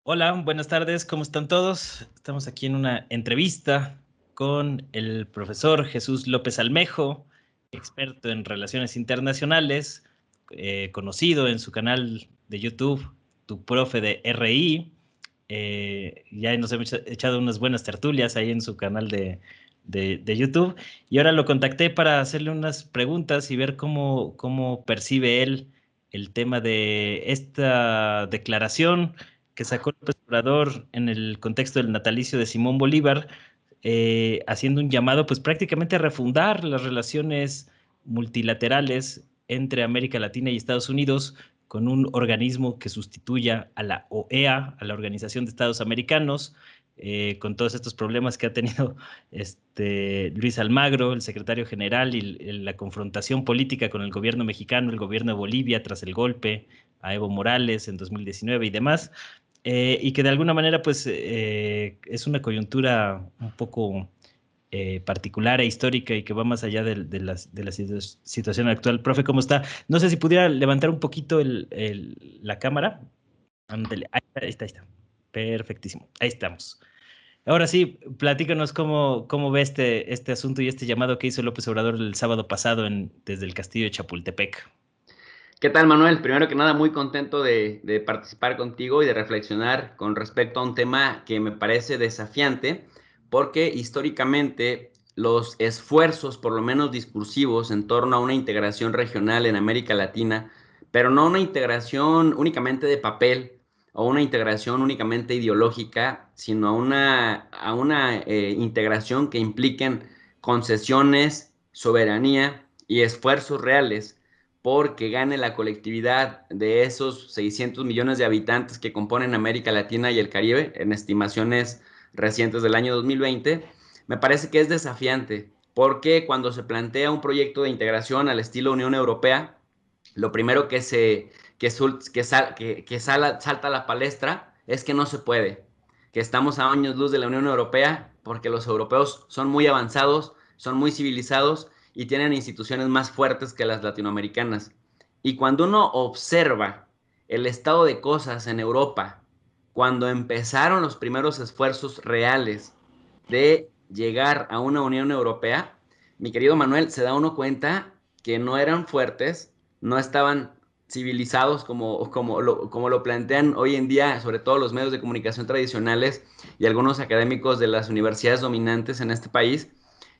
Hola, buenas tardes, ¿cómo están todos? Estamos aquí en una entrevista con el profesor Jesús López Almejo, experto en relaciones internacionales, conocido en su canal de YouTube, Tu Profe de RI. Ya nos hemos echado unas buenas tertulias ahí en su canal de YouTube. Y ahora lo contacté para hacerle unas preguntas y ver cómo percibe él el tema de esta declaración que sacó López Obrador en el contexto del natalicio de Simón Bolívar, haciendo un llamado pues prácticamente a refundar las relaciones multilaterales entre América Latina y Estados Unidos con un organismo que sustituya a la OEA, a la Organización de Estados Americanos, con todos estos problemas que ha tenido Luis Almagro, el secretario general, y la confrontación política con el gobierno mexicano, el gobierno de Bolivia tras el golpe a Evo Morales en 2019 y demás. Y que de alguna manera pues es una coyuntura un poco particular e histórica y que va más allá de la situación actual. Profe, ¿cómo está? No sé si pudiera levantar un poquito la cámara. Ándele, ahí está. Perfectísimo, ahí estamos. Ahora sí, platícanos cómo ve este asunto y este llamado que hizo López Obrador el sábado pasado desde el castillo de Chapultepec. ¿Qué tal, Manuel? Primero que nada, muy contento de participar contigo y de reflexionar con respecto a un tema que me parece desafiante, porque históricamente los esfuerzos, por lo menos discursivos, en torno a una integración regional en América Latina, pero no una integración únicamente de papel o una integración únicamente ideológica, sino a una integración que impliquen concesiones, soberanía y esfuerzos reales porque gane la colectividad de esos 600 millones de habitantes que componen América Latina y el Caribe, en estimaciones recientes del año 2020, me parece que es desafiante, porque cuando se plantea un proyecto de integración al estilo Unión Europea, lo primero salta a la palestra es que no se puede, que estamos a años luz de la Unión Europea, porque los europeos son muy avanzados, son muy civilizados y tienen instituciones más fuertes que las latinoamericanas. Y cuando uno observa el estado de cosas en Europa, cuando empezaron los primeros esfuerzos reales de llegar a una Unión Europea, mi querido Manuel, se da uno cuenta que no eran fuertes, no estaban civilizados como lo plantean hoy en día, sobre todo los medios de comunicación tradicionales y algunos académicos de las universidades dominantes en este país,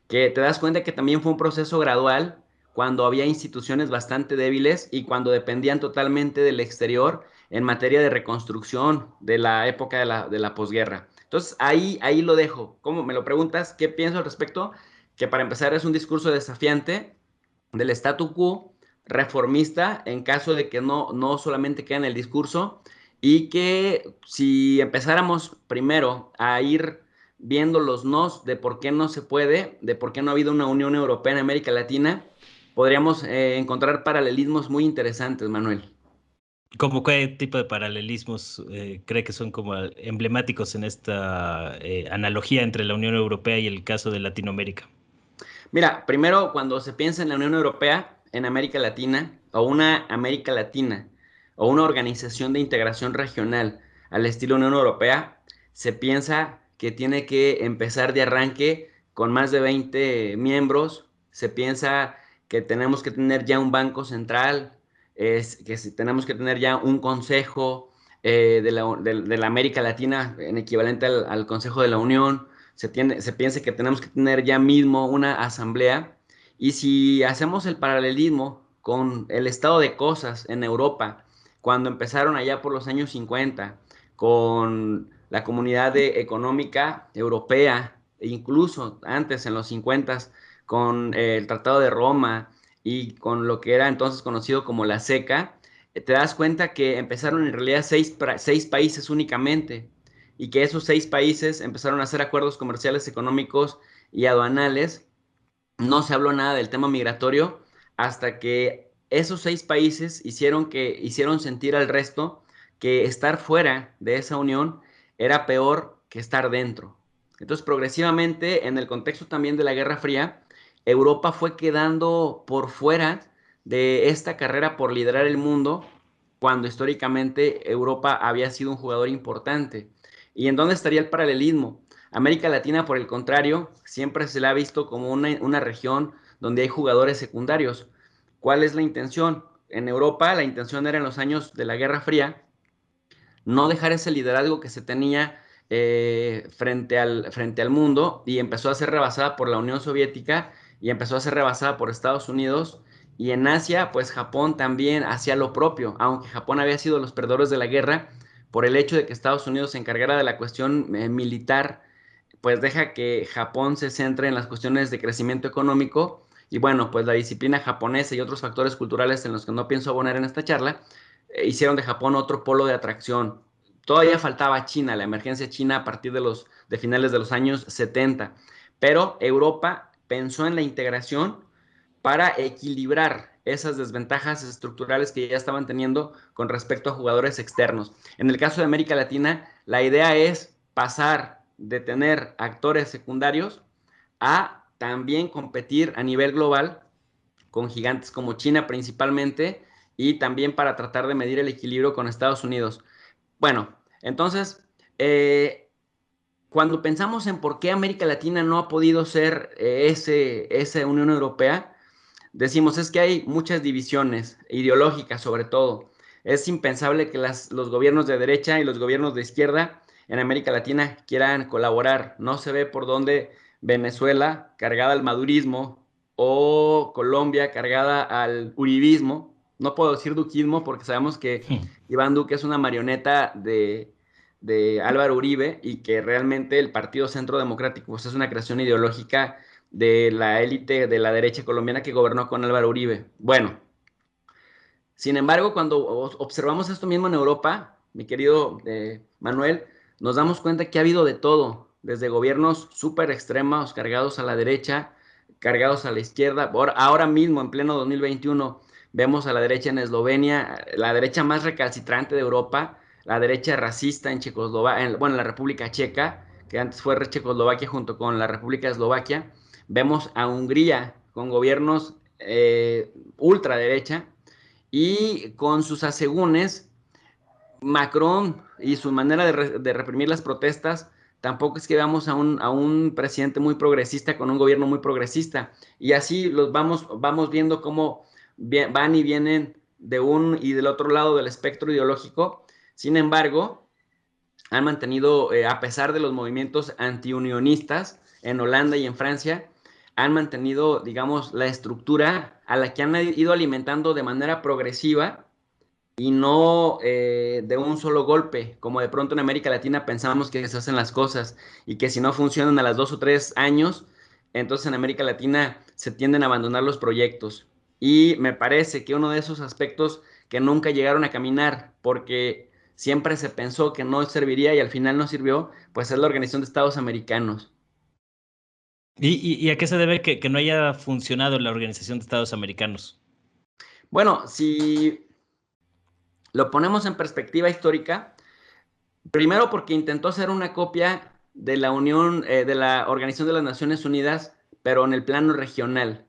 que te das cuenta que también fue un proceso gradual cuando había instituciones bastante débiles y cuando dependían totalmente del exterior en materia de reconstrucción de la época de la posguerra. Entonces ahí lo dejo. ¿Cómo me lo preguntas? ¿Qué pienso al respecto? Que para empezar es un discurso desafiante del statu quo reformista en caso de que no solamente quede en el discurso y que si empezáramos primero a ir viendo los nos de por qué no se puede, de por qué no ha habido una Unión Europea en América Latina, podríamos encontrar paralelismos muy interesantes, Manuel. ¿Cómo qué tipo de paralelismos cree que son como emblemáticos en esta analogía entre la Unión Europea y el caso de Latinoamérica? Mira, primero cuando se piensa en la Unión Europea, en América Latina, o una América Latina, o una organización de integración regional al estilo Unión Europea, se piensa que tiene que empezar de arranque con más de 20 miembros, se piensa que tenemos que tener ya un banco central, tenemos que tener ya un consejo de la América Latina en equivalente al Consejo de la Unión, se piense que tenemos que tener ya mismo una asamblea. Y si hacemos el paralelismo con el estado de cosas en Europa, cuando empezaron allá por los años 50, con la Económica Europea, e incluso antes en los 50, con el Tratado de Roma y con lo que era entonces conocido como la CECA, te das cuenta que empezaron en realidad seis países únicamente y que esos 6 países empezaron a hacer acuerdos comerciales, económicos y aduanales. No se habló nada del tema migratorio hasta que esos 6 países hicieron sentir al resto que estar fuera de esa unión era peor que estar dentro. Entonces, progresivamente, en el contexto también de la Guerra Fría, Europa fue quedando por fuera de esta carrera por liderar el mundo cuando históricamente Europa había sido un jugador importante. ¿Y en dónde estaría el paralelismo? América Latina, por el contrario, siempre se la ha visto como una región donde hay jugadores secundarios. ¿Cuál es la intención? En Europa la intención era en los años de la Guerra Fría no dejar ese liderazgo que se tenía frente al mundo y empezó a ser rebasada por la Unión Soviética y empezó a ser rebasada por Estados Unidos. Y en Asia, pues Japón también hacía lo propio, aunque Japón había sido los perdedores de la guerra por el hecho de que Estados Unidos se encargara de la cuestión militar, pues deja que Japón se centre en las cuestiones de crecimiento económico y bueno, pues la disciplina japonesa y otros factores culturales en los que no pienso abonar en esta charla, hicieron de Japón otro polo de atracción. Todavía faltaba China, la emergencia china a partir de finales de los años 70, pero Europa pensó en la integración para equilibrar esas desventajas estructurales que ya estaban teniendo con respecto a jugadores externos. En el caso de América Latina, la idea es pasar de tener actores secundarios a también competir a nivel global con gigantes como China principalmente y también para tratar de medir el equilibrio con Estados Unidos. Bueno, entonces, cuando pensamos en por qué América Latina no ha podido ser esa Unión Europea, decimos es que hay muchas divisiones ideológicas sobre todo. Es impensable que los gobiernos de derecha y los gobiernos de izquierda en América Latina quieran colaborar. No se ve por dónde Venezuela, cargada al madurismo, o Colombia, cargada al uribismo. No puedo decir duquismo porque sabemos que Iván Duque es una marioneta de Álvaro Uribe y que realmente el Partido Centro Democrático pues, es una creación ideológica de la élite de la derecha colombiana que gobernó con Álvaro Uribe. Bueno, sin embargo, cuando observamos esto mismo en Europa, mi querido Manuel, nos damos cuenta que ha habido de todo, desde gobiernos súper extremos, cargados a la derecha, cargados a la izquierda. Ahora mismo, en pleno 2021, vemos a la derecha en Eslovenia, la derecha más recalcitrante de Europa, la derecha racista en Checoslovaquia, bueno, en la República Checa, que antes fue Checoslovaquia junto con la República de Eslovaquia. Vemos a Hungría con gobiernos ultraderecha y con sus asegúnes, Macron y su manera de reprimir las protestas, tampoco es que veamos a un presidente muy progresista con un gobierno muy progresista. Y así vamos viendo cómo van y vienen de un y del otro lado del espectro ideológico. Sin embargo, han mantenido, a pesar de los movimientos antiunionistas en Holanda y en Francia, han mantenido, digamos, la estructura a la que han ido alimentando de manera progresiva y no de un solo golpe, como de pronto en América Latina pensamos que se hacen las cosas y que si no funcionan a las 2 o 3 años, entonces en América Latina se tienden a abandonar los proyectos. Y me parece que uno de esos aspectos que nunca llegaron a caminar porque siempre se pensó que no serviría y al final no sirvió, pues es la Organización de Estados Americanos. ¿Y a qué se debe que no haya funcionado la Organización de Estados Americanos? Bueno, si lo ponemos en perspectiva histórica, primero porque intentó ser una copia de la Unión, de la Organización de las Naciones Unidas, pero en el plano regional.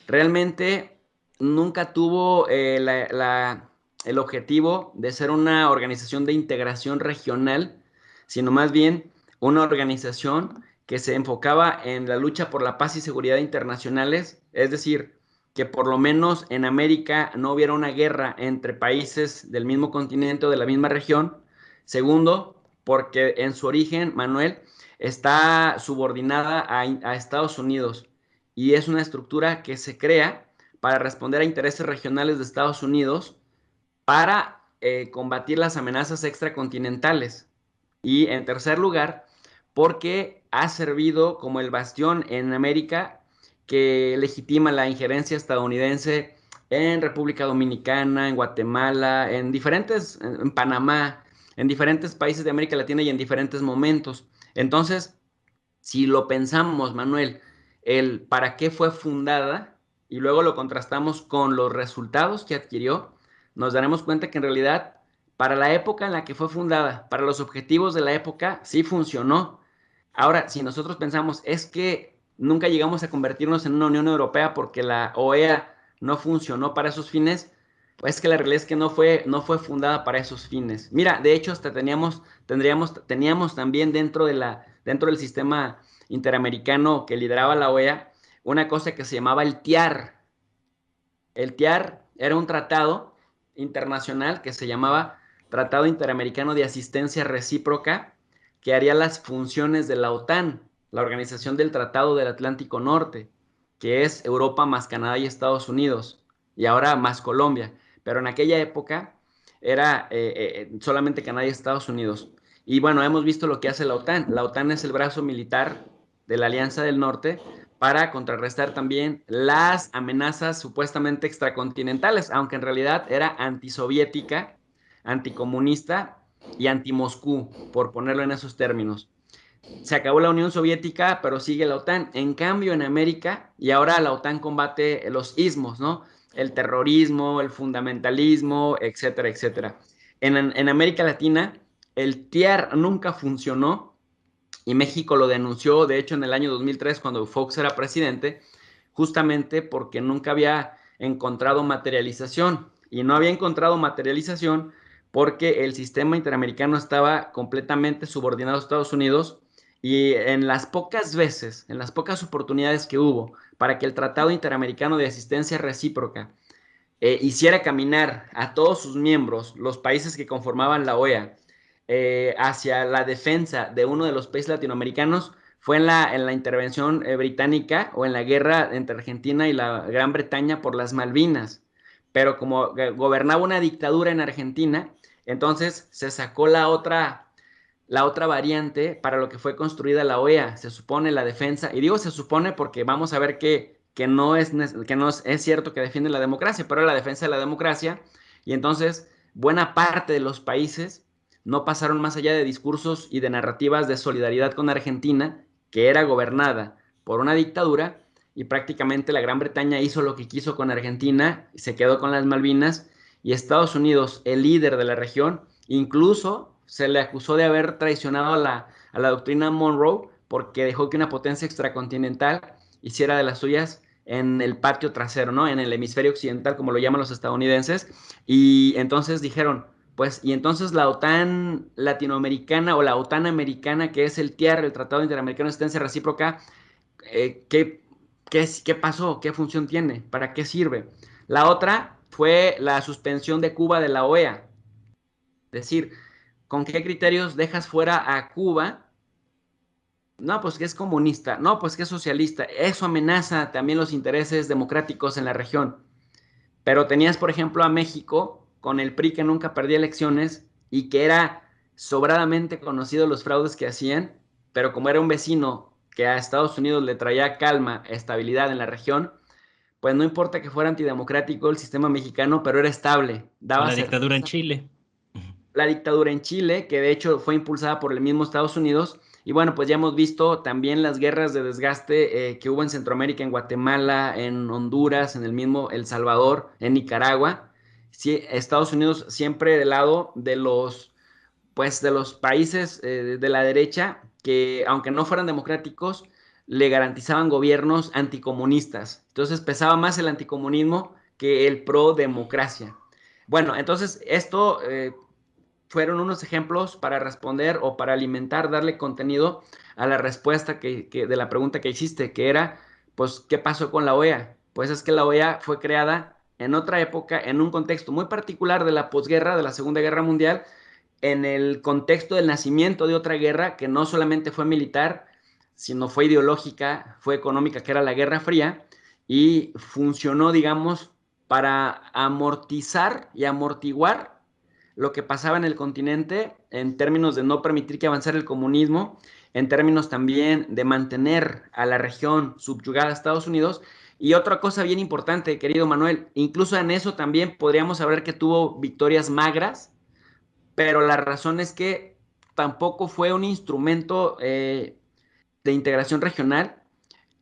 Realmente nunca tuvo el objetivo de ser una organización de integración regional, sino más bien una organización que se enfocaba en la lucha por la paz y seguridad internacionales, es decir, que por lo menos en América no hubiera una guerra entre países del mismo continente o de la misma región. Segundo, porque en su origen, Manuel, está subordinada a Estados Unidos y es una estructura que se crea para responder a intereses regionales de Estados Unidos para combatir las amenazas extracontinentales. Y en tercer lugar, porque ha servido como el bastión en América que legitima la injerencia estadounidense en República Dominicana, en Guatemala, en Panamá, en diferentes países de América Latina y en diferentes momentos. Entonces, si lo pensamos, Manuel, el para qué fue fundada y luego lo contrastamos con los resultados que adquirió, nos daremos cuenta que en realidad para la época en la que fue fundada, para los objetivos de la época, sí funcionó. Ahora, si nosotros pensamos, es que nunca llegamos a convertirnos en una Unión Europea porque la OEA no funcionó para esos fines, Pues que la realidad es que no fue fundada para esos fines. Mira, de hecho, hasta teníamos también dentro del sistema interamericano que lideraba la OEA, una cosa que se llamaba el TIAR. El TIAR era un tratado internacional que se llamaba Tratado Interamericano de Asistencia Recíproca, que haría las funciones de la OTAN, la Organización del Tratado del Atlántico Norte, que es Europa más Canadá y Estados Unidos, y ahora más Colombia. Pero en aquella época era solamente Canadá y Estados Unidos. Y bueno, hemos visto lo que hace la OTAN. La OTAN es el brazo militar de la Alianza del Norte para contrarrestar también las amenazas supuestamente extracontinentales, aunque en realidad era antisoviética, anticomunista y anti-Moscú, por ponerlo en esos términos. Se acabó la Unión Soviética, pero sigue la OTAN. En cambio, en América, y ahora la OTAN combate los ismos, ¿no? El terrorismo, el fundamentalismo, etcétera, etcétera. En América Latina, el TIAR nunca funcionó y México lo denunció, de hecho, en el año 2003, cuando Fox era presidente, justamente porque nunca había encontrado materialización. Y no había encontrado materialización porque el sistema interamericano estaba completamente subordinado a Estados Unidos y en las pocas veces, en las pocas oportunidades que hubo para que el Tratado Interamericano de Asistencia Recíproca hiciera caminar a todos sus miembros, los países que conformaban la OEA, hacia la defensa de uno de los países latinoamericanos, fue en la intervención británica o en la guerra entre Argentina y la Gran Bretaña por las Malvinas. Pero como gobernaba una dictadura en Argentina, entonces se sacó la otra variante para lo que fue construida la OEA. Se supone la defensa, y digo se supone porque vamos a ver que no es cierto que defiende la democracia, pero la defensa de la democracia. Y entonces buena parte de los países no pasaron más allá de discursos y de narrativas de solidaridad con Argentina, que era gobernada por una dictadura, y prácticamente la Gran Bretaña hizo lo que quiso con Argentina, se quedó con las Malvinas, y Estados Unidos, el líder de la región, incluso se le acusó de haber traicionado a la doctrina Monroe porque dejó que una potencia extracontinental hiciera de las suyas en el patio trasero, ¿no? En el hemisferio occidental, como lo llaman los estadounidenses. Y entonces dijeron, pues, y entonces la OTAN latinoamericana o la OTAN americana, que es el TIAR, el Tratado Interamericano de Asistencia Recíproca, ¿qué pasó? ¿Qué función tiene? ¿Para qué sirve? La otra fue la suspensión de Cuba de la OEA. Es decir, ¿con qué criterios dejas fuera a Cuba? No, pues que es comunista, no, pues que es socialista. Eso amenaza también los intereses democráticos en la región. Pero tenías, por ejemplo, a México con el PRI que nunca perdía elecciones y que era sobradamente conocido los fraudes que hacían, pero como era un vecino que a Estados Unidos le traía calma, estabilidad en la región, pues no importa que fuera antidemocrático el sistema mexicano, pero era estable, O daba la dictadura en certeza. Chile. La dictadura en Chile, que de hecho fue impulsada por el mismo Estados Unidos. Y bueno, pues ya hemos visto también las guerras de desgaste que hubo en Centroamérica, en Guatemala, en Honduras, en el mismo El Salvador, en Nicaragua. Sí, Estados Unidos siempre del lado pues, de los países de la derecha que, aunque no fueran democráticos, le garantizaban gobiernos anticomunistas. Entonces pesaba más el anticomunismo que el pro democracia. Bueno, entonces esto fueron unos ejemplos para responder o para alimentar, darle contenido a la respuesta de la pregunta que hiciste, que era, pues, ¿qué pasó con la OEA? Pues es que la OEA fue creada en otra época, en un contexto muy particular de la posguerra, de la Segunda Guerra Mundial, en el contexto del nacimiento de otra guerra que no solamente fue militar, sino fue ideológica, fue económica, que era la Guerra Fría, y funcionó, digamos, para amortizar y amortiguar lo que pasaba en el continente en términos de no permitir que avanzara el comunismo, en términos también de mantener a la región subyugada a Estados Unidos. Y otra cosa bien importante, querido Manuel, incluso en eso también podríamos hablar que tuvo victorias magras, pero la razón es que tampoco fue un instrumento de integración regional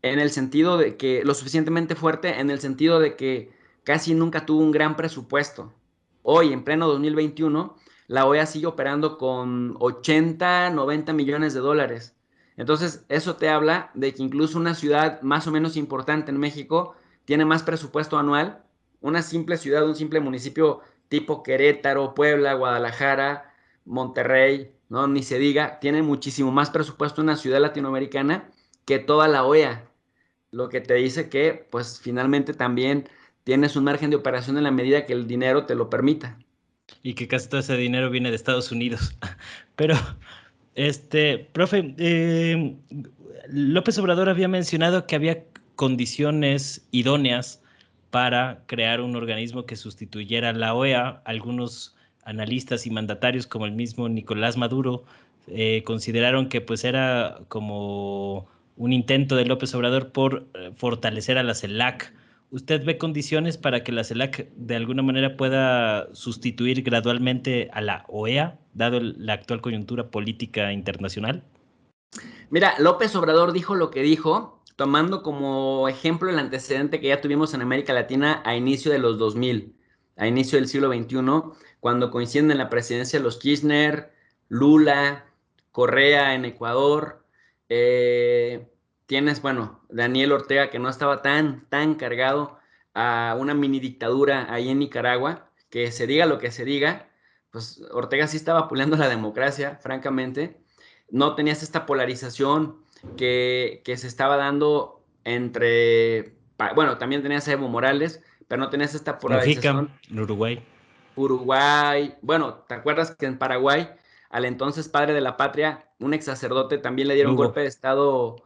en el sentido de que lo suficientemente fuerte, en el sentido de que casi nunca tuvo un gran presupuesto. Hoy, en pleno 2021, la OEA sigue operando con 80, 90 millones de dólares. Entonces, eso te habla de que incluso una ciudad más o menos importante en México tiene más presupuesto anual una simple ciudad, un simple municipio tipo Querétaro, Puebla, Guadalajara, Monterrey, ¿no? Ni se diga, tiene muchísimo más presupuesto una ciudad latinoamericana que toda la OEA, lo que te dice que, pues, finalmente también tienes un margen de operación en la medida que el dinero te lo permita. Y que casi todo ese dinero viene de Estados Unidos. Pero, profe, López Obrador había mencionado que había condiciones idóneas para crear un organismo que sustituyera a la OEA. Algunos analistas y mandatarios, como el mismo Nicolás Maduro, consideraron que pues era como un intento de López Obrador por fortalecer a la CELAC. ¿Usted ve condiciones para que la CELAC de alguna manera pueda sustituir gradualmente a la OEA, dado la actual coyuntura política internacional? Mira, López Obrador dijo lo que dijo, tomando como ejemplo el antecedente que ya tuvimos en América Latina a inicio de los 2000, a inicio del siglo XXI, cuando coinciden en la presidencia los Kirchner, Lula, Correa en Ecuador. Tienes, bueno, Daniel Ortega, que no estaba tan cargado a una mini dictadura ahí en Nicaragua, que se diga lo que se diga, pues Ortega sí estaba apoyando la democracia, francamente. No tenías esta polarización que se estaba dando entre, bueno, también tenías a Evo Morales, pero no tenías esta Mujica, polarización. en Uruguay. Uruguay, bueno, ¿te acuerdas que en Paraguay, al entonces padre de la patria, un ex sacerdote, también le dieron Lugo. golpe de estado,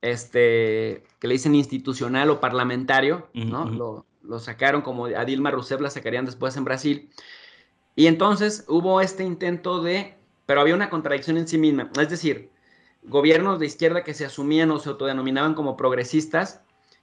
que le dicen institucional o parlamentario, Ujú, ¿no? ujú. Lo sacaron como a Dilma Rousseff la sacarían después en Brasil. Y entonces hubo este intento de, pero había una contradicción en sí misma. Es decir, gobiernos de izquierda que se asumían o se autodenominaban como progresistas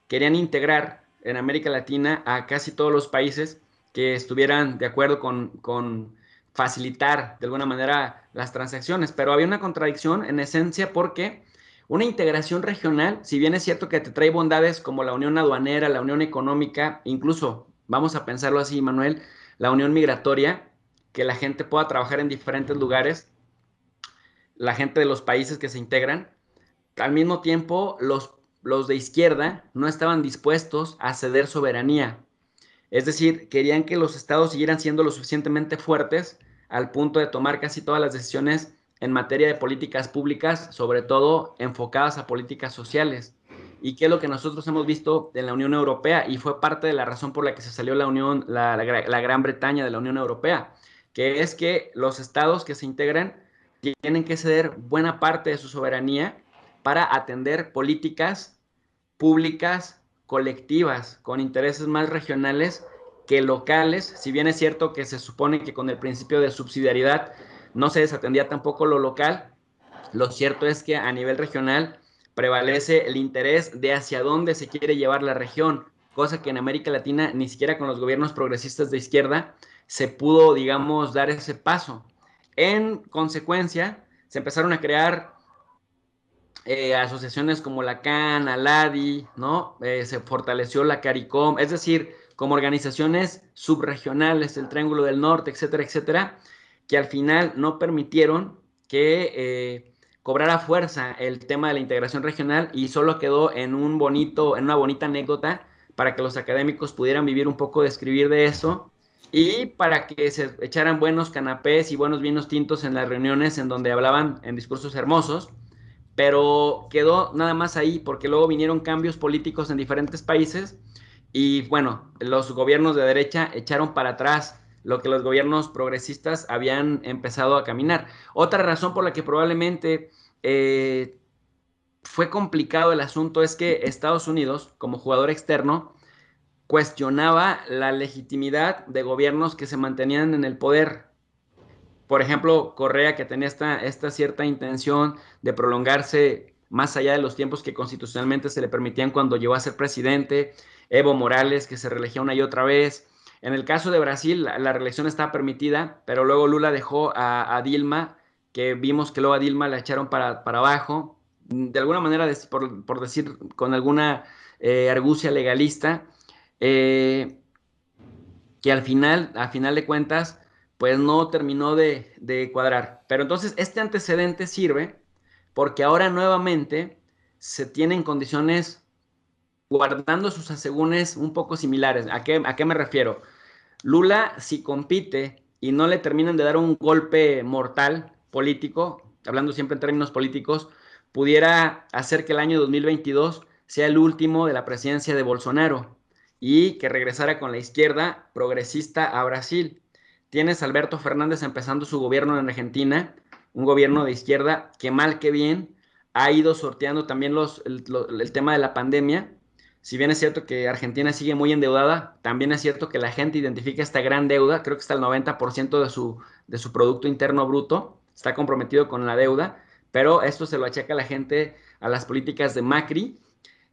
querían integrar en América Latina a casi todos los países que estuvieran de acuerdo con facilitar de alguna manera las transacciones. Pero había una contradicción en esencia porque una integración regional, si bien es cierto que te trae bondades como la unión aduanera, la unión económica, incluso, vamos a pensarlo así, Manuel, la unión migratoria, que la gente pueda trabajar en diferentes lugares, la gente de los países que se integran. Al mismo tiempo, los de izquierda no estaban dispuestos a ceder soberanía. Es decir, querían que los estados siguieran siendo lo suficientemente fuertes al punto de tomar casi todas las decisiones en materia de políticas públicas, sobre todo enfocadas a políticas sociales. ¿Y qué es lo que nosotros hemos visto en la Unión Europea? Y fue parte de la razón por la que se salió la Gran Bretaña de la Unión Europea, que es que los estados que se integran tienen que ceder buena parte de su soberanía para atender políticas públicas colectivas con intereses más regionales que locales, si bien es cierto que se supone que con el principio de subsidiariedad no se desatendía tampoco lo local, lo cierto es que a nivel regional prevalece el interés de hacia dónde se quiere llevar la región, cosa que en América Latina ni siquiera con los gobiernos progresistas de izquierda se pudo, digamos, dar ese paso. En consecuencia, se empezaron a crear asociaciones como la CAN, Aladi, ¿no? Se fortaleció la CARICOM, es decir, como organizaciones subregionales, el Triángulo del Norte, etcétera, etcétera, que al final no permitieron que cobrara fuerza el tema de la integración regional y solo quedó en una bonita anécdota para que los académicos pudieran vivir un poco de escribir de eso y para que se echaran buenos canapés y buenos vinos tintos en las reuniones en donde hablaban en discursos hermosos, pero quedó nada más ahí porque luego vinieron cambios políticos en diferentes países y bueno, los gobiernos de derecha echaron para atrás lo que los gobiernos progresistas habían empezado a caminar. Otra razón por la que probablemente fue complicado el asunto es que Estados Unidos, como jugador externo, cuestionaba la legitimidad de gobiernos que se mantenían en el poder. Por ejemplo, Correa, que tenía esta cierta intención de prolongarse más allá de los tiempos que constitucionalmente se le permitían cuando llegó a ser presidente, Evo Morales, que se reelegía una y otra vez. En el caso de Brasil, la reelección estaba permitida, pero luego Lula dejó a Dilma, que vimos que luego a Dilma la echaron para abajo, de alguna manera, por decir, con alguna argucia legalista, eh, que a final de cuentas, pues no terminó de cuadrar. Pero entonces este antecedente sirve porque ahora nuevamente se tienen condiciones guardando sus asegúnes un poco similares. ¿A qué me refiero? Lula, si compite y no le terminan de dar un golpe mortal político, hablando siempre en términos políticos, pudiera hacer que el año 2022 sea el último de la presidencia de Bolsonaro y que regresara con la izquierda progresista a Brasil. Tienes a Alberto Fernández empezando su gobierno en Argentina, un gobierno de izquierda que mal que bien ha ido sorteando también el tema de la pandemia. Si bien es cierto que Argentina sigue muy endeudada, también es cierto que la gente identifica esta gran deuda, creo que está el 90% de su Producto Interno Bruto, está comprometido con la deuda, pero esto se lo achaca la gente a las políticas de Macri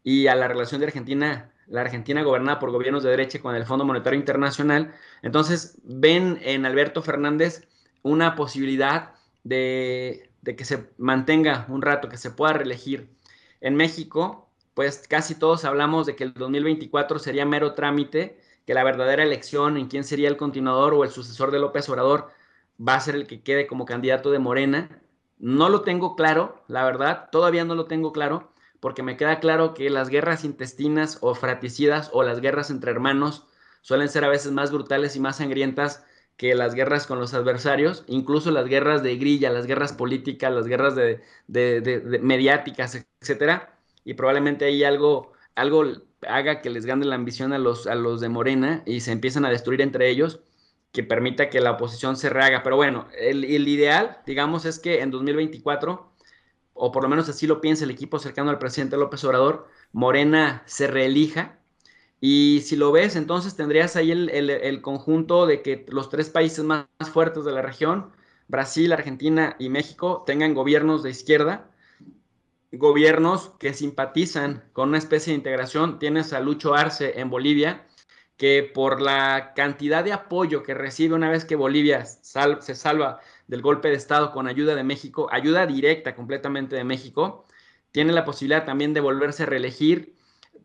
y a la relación de Argentina, la Argentina gobernada por gobiernos de derecha con el Fondo Monetario Internacional. Entonces ven en Alberto Fernández una posibilidad de que se mantenga un rato, que se pueda reelegir. En México, pues casi todos hablamos de que el 2024 sería mero trámite, que la verdadera elección en quién sería el continuador o el sucesor de López Obrador va a ser el que quede como candidato de Morena. No lo tengo claro, la verdad, todavía no lo tengo claro, porque me queda claro que las guerras intestinas o fratricidas o las guerras entre hermanos suelen ser a veces más brutales y más sangrientas que las guerras con los adversarios, incluso las guerras de grilla, las guerras políticas, las guerras de mediáticas, etcétera, y probablemente ahí algo haga que les gane la ambición a los de Morena y se empiezan a destruir entre ellos, que permita que la oposición se rehaga. Pero bueno, el ideal, digamos, es que en 2024 o por lo menos así lo piensa el equipo cercano al presidente López Obrador, Morena se reelija. Y si lo ves, entonces tendrías ahí el conjunto de que los tres países más fuertes de la región, Brasil, Argentina y México, tengan gobiernos de izquierda, gobiernos que simpatizan con una especie de integración. Tienes a Lucho Arce en Bolivia, que por la cantidad de apoyo que recibe una vez que Bolivia se salva del golpe de Estado con ayuda de México, ayuda directa completamente de México, tiene la posibilidad también de volverse a reelegir.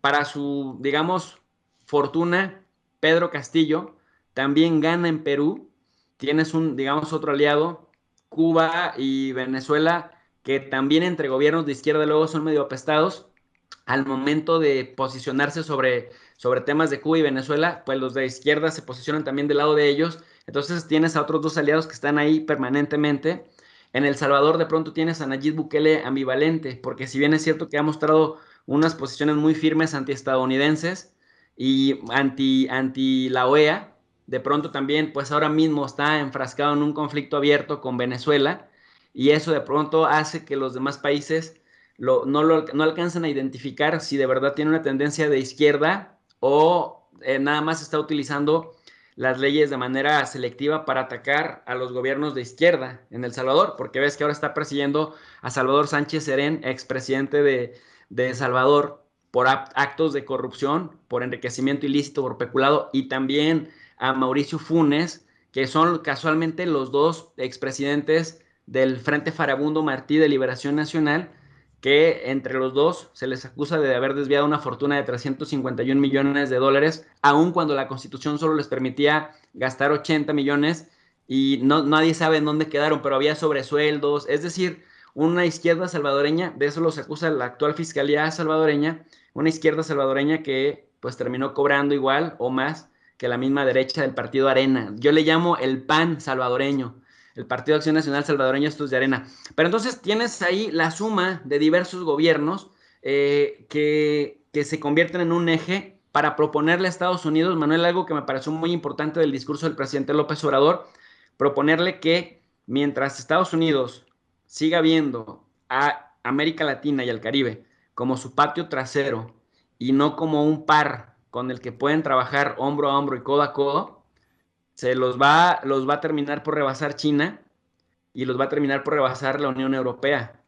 Para su, digamos, fortuna, Pedro Castillo también gana en Perú. Tienes digamos, otro aliado, Cuba y Venezuela, que también entre gobiernos de izquierda luego son medio apestados. Al momento de posicionarse sobre temas de Cuba y Venezuela, pues los de izquierda se posicionan también del lado de ellos. Entonces tienes a otros dos aliados que están ahí permanentemente. En El Salvador de pronto tienes a Nayib Bukele ambivalente, porque si bien es cierto que ha mostrado unas posiciones muy firmes antiestadounidenses y anti la OEA, de pronto también pues ahora mismo está enfrascado en un conflicto abierto con Venezuela y eso de pronto hace que los demás países no alcanzan a identificar si de verdad tiene una tendencia de izquierda o nada más está utilizando las leyes de manera selectiva para atacar a los gobiernos de izquierda en El Salvador, porque ves que ahora está persiguiendo a Salvador Sánchez Serén, expresidente de Salvador, por actos de corrupción, por enriquecimiento ilícito, por peculado, y también a Mauricio Funes, que son casualmente los dos expresidentes del Frente Farabundo Martí de Liberación Nacional, que entre los dos se les acusa de haber desviado una fortuna de 351 millones de dólares, aun cuando la Constitución solo les permitía gastar 80 millones y nadie sabe en dónde quedaron, pero había sobresueldos, es decir, una izquierda salvadoreña, de eso los acusa la actual fiscalía salvadoreña, una izquierda salvadoreña que pues terminó cobrando igual o más que la misma derecha del partido Arena. Yo le llamo el PAN salvadoreño, el Partido de Acción Nacional Salvadoreño, estos de Arena. Pero entonces tienes ahí la suma de diversos gobiernos que se convierten en un eje para proponerle a Estados Unidos, Manuel, algo que me pareció muy importante del discurso del presidente López Obrador, proponerle que mientras Estados Unidos siga viendo a América Latina y al Caribe como su patio trasero y no como un par con el que pueden trabajar hombro a hombro y codo a codo, los va a terminar por rebasar China y los va a terminar por rebasar la Unión Europea.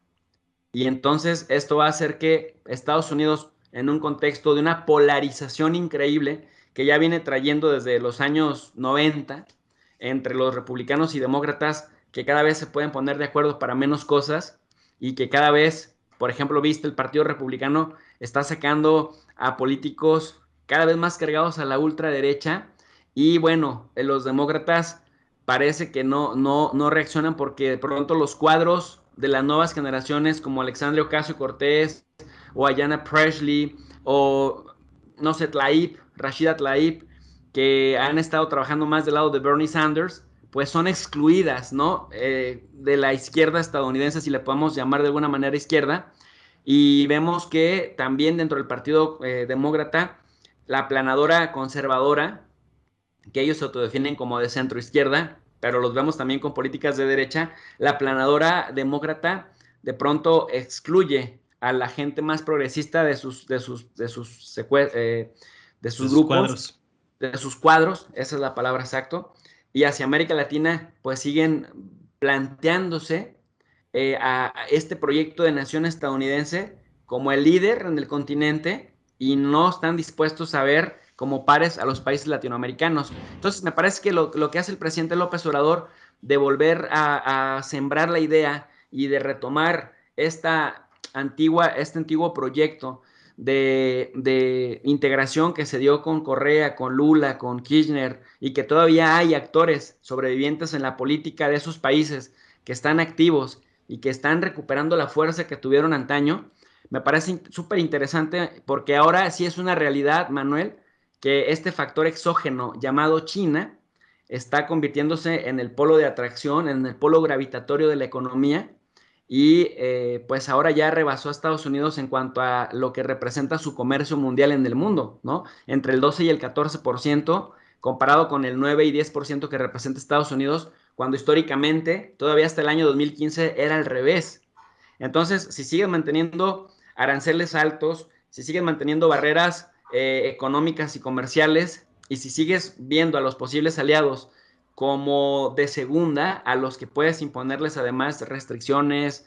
Y entonces esto va a hacer que Estados Unidos, en un contexto de una polarización increíble que ya viene trayendo desde los años 90 entre los republicanos y demócratas, que cada vez se pueden poner de acuerdo para menos cosas y que cada vez, por ejemplo, viste, el Partido Republicano está sacando a políticos cada vez más cargados a la ultraderecha y bueno, los demócratas parece que no reaccionan porque de pronto los cuadros de las nuevas generaciones como Alexandria Ocasio-Cortez o Ayanna Pressley o no sé, Rashida Tlaib, que han estado trabajando más del lado de Bernie Sanders, pues son excluidas, ¿no? De la izquierda estadounidense, si le podemos llamar de alguna manera izquierda. Y vemos que también dentro del Partido Demócrata, la planadora conservadora, que ellos se autodefinen como de centro izquierda, pero los vemos también con políticas de derecha, la planadora demócrata de pronto excluye a la gente más progresista de sus grupos, cuadros. de sus cuadros, esa es la palabra exacto, y hacia América Latina pues siguen planteándose a este proyecto de nación estadounidense como el líder en el continente y no están dispuestos a ver como pares a los países latinoamericanos. Entonces me parece que lo que hace el presidente López Obrador de volver a sembrar la idea y de retomar este antiguo proyecto de integración que se dio con Correa, con Lula, con Kirchner, y que todavía hay actores sobrevivientes en la política de esos países que están activos y que están recuperando la fuerza que tuvieron antaño, me parece súper interesante porque ahora sí es una realidad, Manuel, que este factor exógeno llamado China está convirtiéndose en el polo de atracción, en el polo gravitatorio de la economía y pues ahora ya rebasó a Estados Unidos en cuanto a lo que representa su comercio mundial en el mundo, ¿no? Entre el 12 y el 14%, comparado con el 9 y 10% que representa Estados Unidos, cuando históricamente, todavía hasta el año 2015, era al revés. Entonces, si siguen manteniendo aranceles altos, si siguen manteniendo barreras económicas y comerciales, y si sigues viendo a los posibles aliados como de segunda, a los que puedes imponerles además restricciones,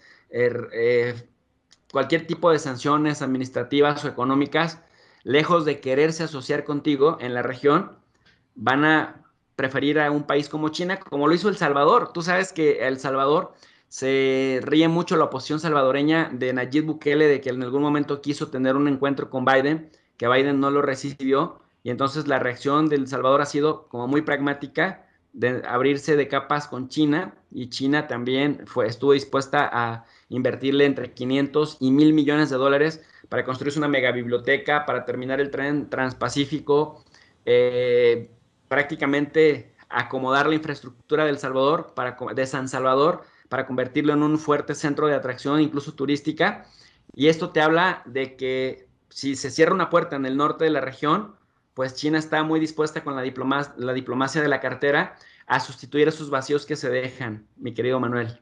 cualquier tipo de sanciones administrativas o económicas, lejos de quererse asociar contigo en la región, van a preferir a un país como China, como lo hizo El Salvador. Tú sabes que El Salvador se ríe mucho la oposición salvadoreña de Nayib Bukele, de que en algún momento quiso tener un encuentro con Biden, que Biden no lo recibió, y entonces la reacción de El Salvador ha sido como muy pragmática, de abrirse de capas con China, y China también estuvo dispuesta a invertirle entre 500 y 1,000 millones de dólares para construirse una megabiblioteca, para terminar el tren transpacífico, prácticamente acomodar la infraestructura de San Salvador para convertirlo en un fuerte centro de atracción, incluso turística. Y esto te habla de que si se cierra una puerta en el norte de la región, pues China está muy dispuesta con la diplomacia de la cartera a sustituir esos vacíos que se dejan, mi querido Manuel.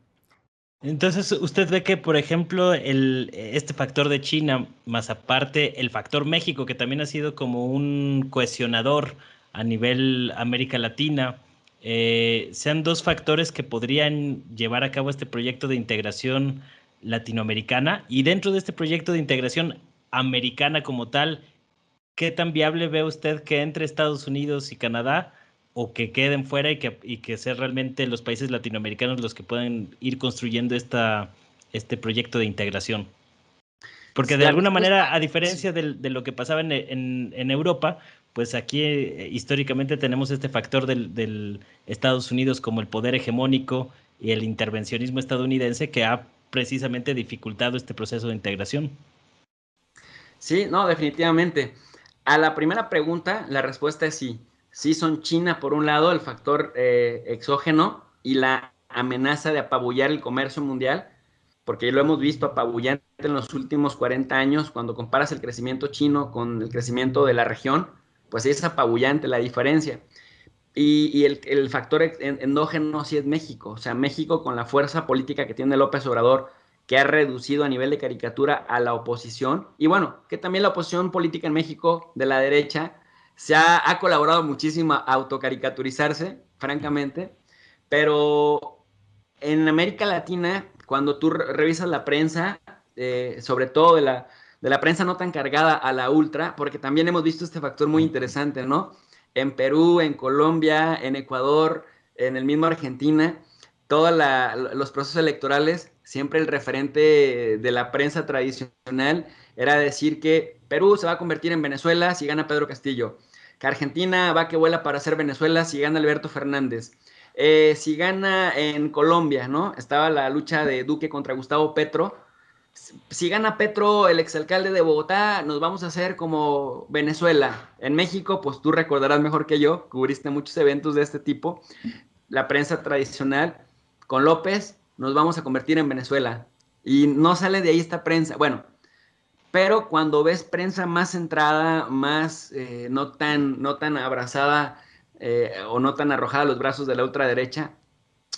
Entonces, ¿usted ve que, por ejemplo, este factor de China, más aparte el factor México, que también ha sido como un cohesionador a nivel América Latina, sean dos factores que podrían llevar a cabo este proyecto de integración latinoamericana? Y dentro de este proyecto de integración americana como tal, ¿qué tan viable ve usted que entre Estados Unidos y Canadá o que queden fuera y que sean realmente los países latinoamericanos los que puedan ir construyendo este proyecto de integración? Porque de La alguna respuesta, manera, a sí. diferencia de lo que pasaba en Europa, pues aquí históricamente tenemos este factor del Estados Unidos como el poder hegemónico y el intervencionismo estadounidense que ha precisamente dificultado este proceso de integración. Sí, no, definitivamente. A la primera pregunta, la respuesta es sí. Sí son China, por un lado, el factor exógeno y la amenaza de apabullar el comercio mundial, porque lo hemos visto apabullante en los últimos 40 años, cuando comparas el crecimiento chino con el crecimiento de la región, pues es apabullante la diferencia. Y el factor endógeno sí es México, o sea, México con la fuerza política que tiene López Obrador, que ha reducido a nivel de caricatura a la oposición, y bueno, que también la oposición política en México de la derecha ha colaborado muchísimo a autocaricaturizarse, francamente, pero en América Latina, cuando tú revisas la prensa, sobre todo de la prensa no tan cargada a la ultra, porque también hemos visto este factor muy interesante, ¿no? En Perú, en Colombia, en Ecuador, en el mismo Argentina, todos los procesos electorales, siempre el referente de la prensa tradicional era decir que Perú se va a convertir en Venezuela si gana Pedro Castillo, que Argentina va que vuela para ser Venezuela si gana Alberto Fernández. Si gana en Colombia, ¿no? Estaba la lucha de Duque contra Gustavo Petro, si gana Petro, el exalcalde de Bogotá, nos vamos a hacer como Venezuela. En México, pues tú recordarás mejor que yo, cubriste muchos eventos de este tipo, la prensa tradicional, con López nos vamos a convertir en Venezuela. Y no sale de ahí esta prensa. Bueno, pero cuando ves prensa más centrada, más no tan abrazada o no tan arrojada a los brazos de la ultraderecha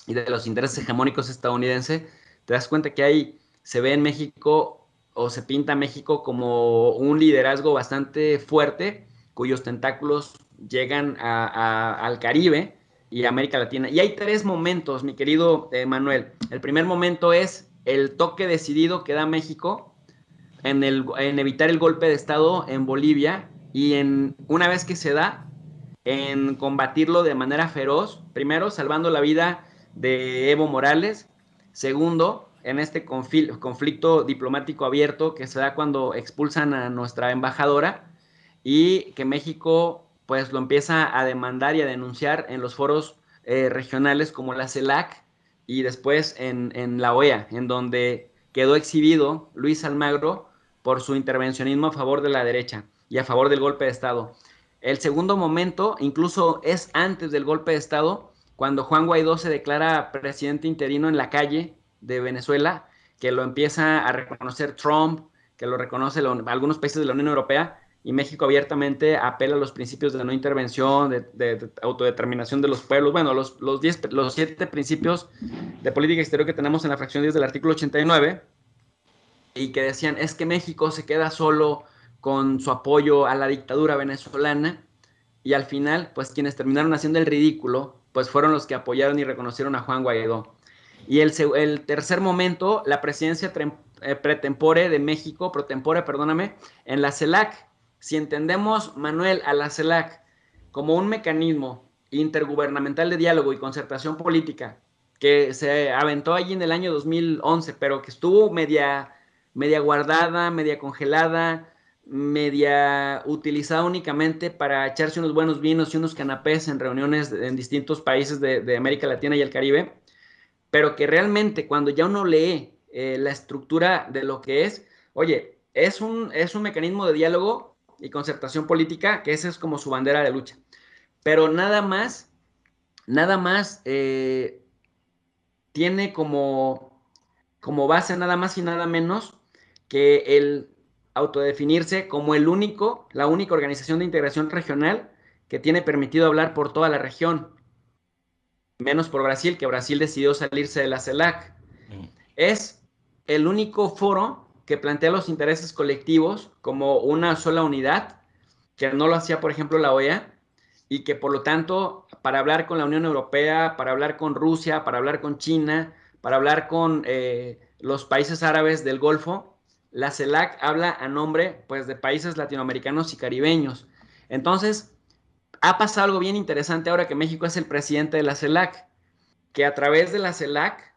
y de los intereses hegemónicos estadounidenses, te das cuenta que se ve en México o se pinta México como un liderazgo bastante fuerte, cuyos tentáculos llegan al Caribe y a América Latina. Y hay tres momentos, mi querido Manuel. El primer momento es el toque decidido que da México en evitar el golpe de Estado en Bolivia y una vez que se da, en combatirlo de manera feroz, primero salvando la vida de Evo Morales, segundo, en este conflicto diplomático abierto que se da cuando expulsan a nuestra embajadora y que México pues lo empieza a demandar y a denunciar en los foros regionales como la CELAC y después en la OEA, en donde quedó exhibido Luis Almagro por su intervencionismo a favor de la derecha y a favor del golpe de Estado. El segundo momento incluso es antes del golpe de Estado, cuando Juan Guaidó se declara presidente interino en la calle de Venezuela, que lo empieza a reconocer Trump, que lo reconoce algunos países de la Unión Europea, y México abiertamente apela a los principios de no intervención, de autodeterminación de los pueblos, bueno, los 7 principios de política exterior que tenemos en la fracción 10 del artículo 89, y que decían, es que México se queda solo con su apoyo a la dictadura venezolana, y al final, pues quienes terminaron haciendo el ridículo, pues fueron los que apoyaron y reconocieron a Juan Guaidó. Y el tercer momento, la presidencia pretempore de México, protempore, perdóname, en la CELAC. Si entendemos, Manuel, a la CELAC como un mecanismo intergubernamental de diálogo y concertación política que se aventó allí en el año 2011, pero que estuvo media guardada, media congelada, media utilizada únicamente para echarse unos buenos vinos y unos canapés en reuniones en distintos países de América Latina y el Caribe, pero que realmente cuando ya uno lee la estructura de lo que es, oye, es un mecanismo de diálogo y concertación política, que esa es como su bandera de lucha. Pero nada más tiene como base nada más y nada menos que el autodefinirse como la única organización de integración regional que tiene permitido hablar por toda la región, menos por Brasil, que Brasil decidió salirse de la CELAC. Es el único foro que plantea los intereses colectivos como una sola unidad, que no lo hacía, por ejemplo, la OEA, y que por lo tanto, para hablar con la Unión Europea, para hablar con Rusia, para hablar con China, para hablar con los países árabes del Golfo, la CELAC habla a nombre pues, de países latinoamericanos y caribeños. Entonces, ha pasado algo bien interesante ahora que México es el presidente de la CELAC, que a través de la CELAC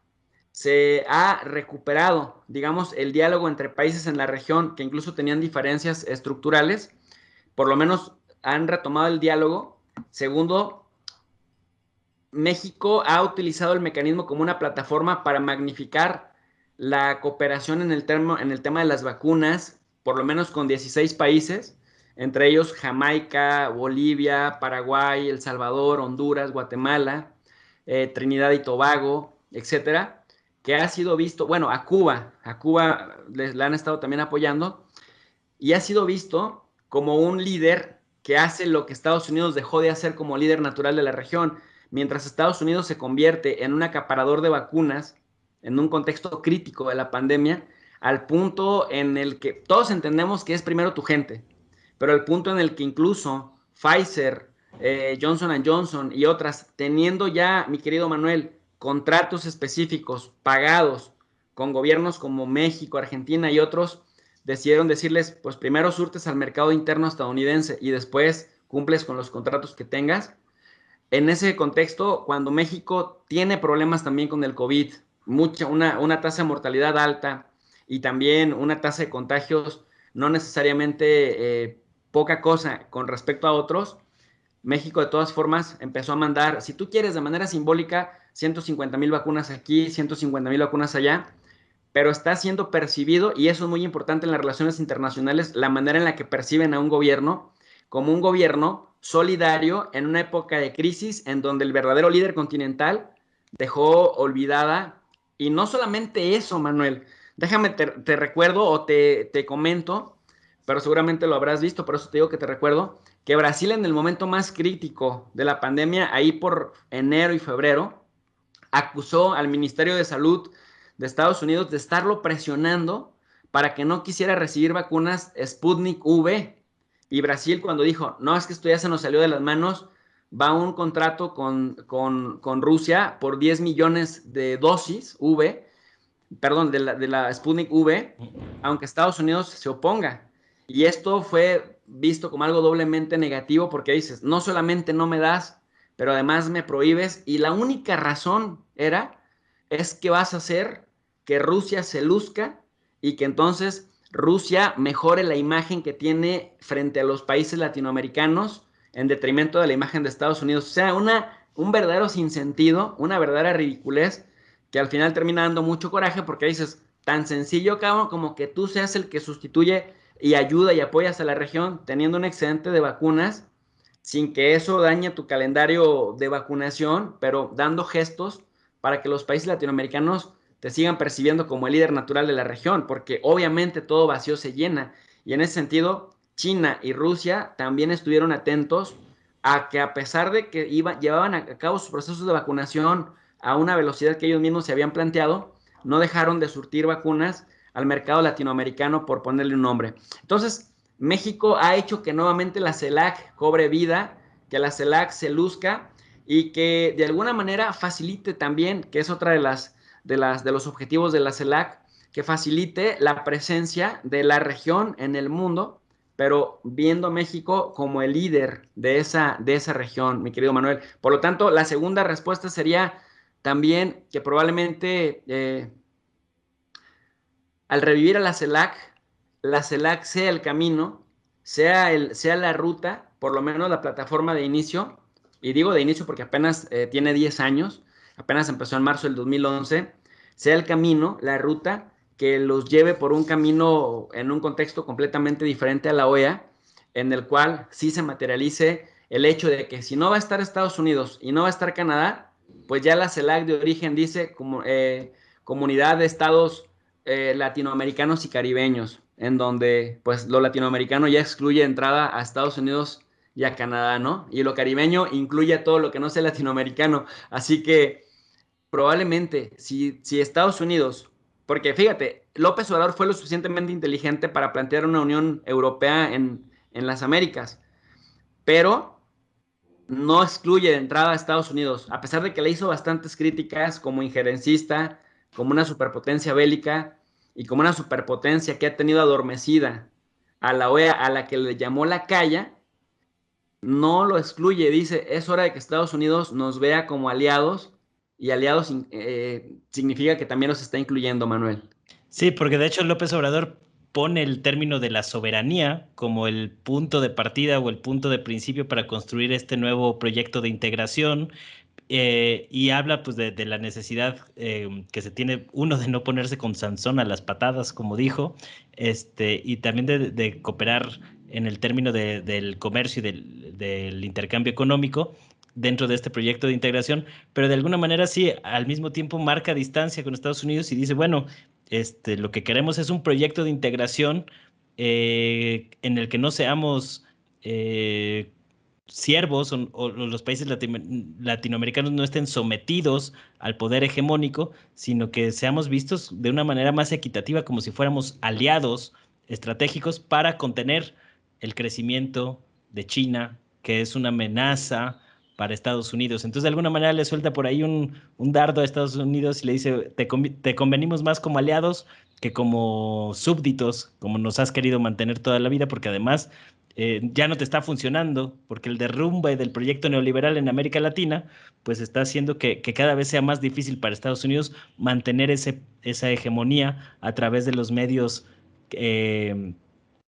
se ha recuperado, digamos, el diálogo entre países en la región que incluso tenían diferencias estructurales, por lo menos han retomado el diálogo. Segundo, México ha utilizado el mecanismo como una plataforma para magnificar la cooperación en el tema de las vacunas, por lo menos con 16 países, entre ellos Jamaica, Bolivia, Paraguay, El Salvador, Honduras, Guatemala, Trinidad y Tobago, etcétera, que ha sido visto, bueno, a Cuba la han estado también apoyando, y ha sido visto como un líder que hace lo que Estados Unidos dejó de hacer como líder natural de la región. Mientras Estados Unidos se convierte en un acaparador de vacunas en un contexto crítico de la pandemia, al punto en el que todos entendemos que es primero tu gente, pero el punto en el que incluso Pfizer, Johnson Johnson y otras, teniendo ya, mi querido Manuel, contratos específicos pagados con gobiernos como México, Argentina y otros, decidieron decirles, pues primero surtes al mercado interno estadounidense y después cumples con los contratos que tengas. En ese contexto, cuando México tiene problemas también con el COVID, una tasa de mortalidad alta y también una tasa de contagios no necesariamente poca cosa con respecto a otros, México de todas formas empezó a mandar, si tú quieres de manera simbólica, 150,000 vacunas aquí, 150,000 vacunas allá, pero está siendo percibido, y eso es muy importante en las relaciones internacionales, la manera en la que perciben a un gobierno como un gobierno solidario en una época de crisis en donde el verdadero líder continental dejó olvidada, y no solamente eso, Manuel, déjame, te recuerdo o te comento, pero seguramente lo habrás visto, por eso te digo que te recuerdo, que Brasil en el momento más crítico de la pandemia, ahí por enero y febrero, acusó al Ministerio de Salud de Estados Unidos de estarlo presionando para que no quisiera recibir vacunas Sputnik V. Y Brasil cuando dijo, no, es que esto ya se nos salió de las manos, va un contrato con Rusia por 10 millones de dosis V, perdón, de la Sputnik V, aunque Estados Unidos se oponga. Y esto fue visto como algo doblemente negativo porque dices, no solamente no me das, pero además me prohíbes. Y la única razón es que vas a hacer que Rusia se luzca y que entonces Rusia mejore la imagen que tiene frente a los países latinoamericanos en detrimento de la imagen de Estados Unidos. O sea, un verdadero sinsentido, una verdadera ridiculez que al final termina dando mucho coraje porque dices, tan sencillo, cabrón, como que tú seas el que sustituye y ayuda y apoyas a la región teniendo un excedente de vacunas sin que eso dañe tu calendario de vacunación, pero dando gestos para que los países latinoamericanos te sigan percibiendo como el líder natural de la región, porque obviamente todo vacío se llena. Y en ese sentido, China y Rusia también estuvieron atentos a que a pesar de que llevaban a cabo sus procesos de vacunación a una velocidad que ellos mismos se habían planteado, no dejaron de surtir vacunas al mercado latinoamericano, por ponerle un nombre. Entonces, México ha hecho que nuevamente la CELAC cobre vida, que la CELAC se luzca y que de alguna manera facilite también, que es otra de los objetivos de la CELAC, que facilite la presencia de la región en el mundo, pero viendo a México como el líder de esa región, mi querido Manuel. Por lo tanto, la segunda respuesta sería también que probablemente al revivir a la CELAC sea el camino, sea la ruta, por lo menos la plataforma de inicio, y digo de inicio porque apenas tiene 10 años, apenas empezó en marzo del 2011, sea el camino, la ruta que los lleve por un camino en un contexto completamente diferente a la OEA, en el cual sí se materialice el hecho de que si no va a estar Estados Unidos y no va a estar Canadá, pues ya la CELAC de origen dice como, comunidad de estados latinoamericanos y caribeños, en donde pues lo latinoamericano ya excluye entrada a Estados Unidos y a Canadá, ¿no? Y lo caribeño incluye todo lo que no sea latinoamericano. Así que probablemente si Estados Unidos, porque fíjate, López Obrador fue lo suficientemente inteligente para plantear una Unión Europea en las Américas, pero no excluye de entrada a Estados Unidos, a pesar de que le hizo bastantes críticas como injerencista, como una superpotencia bélica y como una superpotencia que ha tenido adormecida a la OEA, a la que le llamó la calla, no lo excluye, dice, es hora de que Estados Unidos nos vea como aliados y aliados significa que también nos está incluyendo, Manuel. Sí, porque de hecho López Obrador pone el término de la soberanía como el punto de partida o el punto de principio para construir este nuevo proyecto de integración, y habla pues de la necesidad que se tiene uno de no ponerse con Sansón a las patadas, como dijo, y también de cooperar en el término del comercio y del intercambio económico dentro de este proyecto de integración, pero de alguna manera sí, al mismo tiempo marca distancia con Estados Unidos y dice, bueno, lo que queremos es un proyecto de integración en el que no seamos eh, siervos o los países latinoamericanos no estén sometidos al poder hegemónico, sino que seamos vistos de una manera más equitativa, como si fuéramos aliados estratégicos para contener el crecimiento de China, que es una amenaza para Estados Unidos. Entonces, de alguna manera le suelta por ahí un dardo a Estados Unidos y le dice, te convenimos más como aliados que como súbditos, como nos has querido mantener toda la vida, porque además ya no te está funcionando, porque el derrumbe del proyecto neoliberal en América Latina, pues está haciendo que cada vez sea más difícil para Estados Unidos mantener esa hegemonía a través de los medios eh,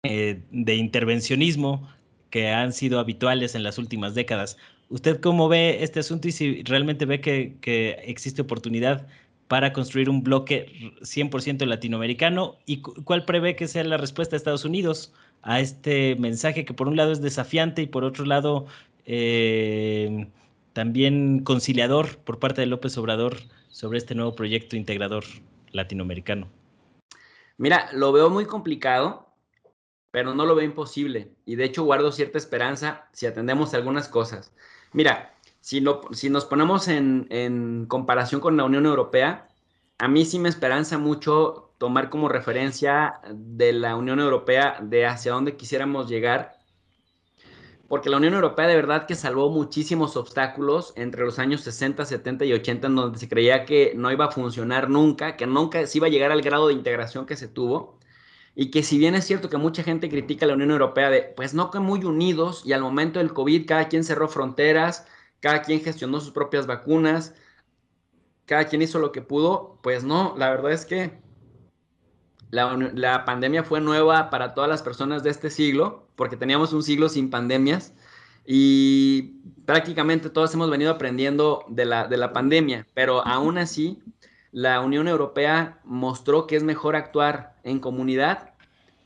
de intervencionismo que han sido habituales en las últimas décadas. ¿Usted cómo ve este asunto y si realmente ve que existe oportunidad para construir un bloque 100% latinoamericano? ¿Y cuál prevé que sea la respuesta de Estados Unidos a este mensaje que por un lado es desafiante y por otro lado también conciliador por parte de López Obrador sobre este nuevo proyecto integrador latinoamericano? Mira, lo veo muy complicado, pero no lo veo imposible. Y de hecho guardo cierta esperanza si atendemos algunas cosas. Mira, si nos ponemos en comparación con la Unión Europea, a mí sí me esperanza mucho tomar como referencia de la Unión Europea de hacia dónde quisiéramos llegar, porque la Unión Europea de verdad que salvó muchísimos obstáculos entre los años 60, 70 y 80, en donde se creía que no iba a funcionar nunca, que nunca se iba a llegar al grado de integración que se tuvo. Y que si bien es cierto que mucha gente critica a la Unión Europea de, pues no que muy unidos, y al momento del COVID cada quien cerró fronteras, cada quien gestionó sus propias vacunas, cada quien hizo lo que pudo, pues no, la verdad es que la pandemia fue nueva para todas las personas de este siglo, porque teníamos un siglo sin pandemias, y prácticamente todos hemos venido aprendiendo de la pandemia, pero aún así la Unión Europea mostró que es mejor actuar en comunidad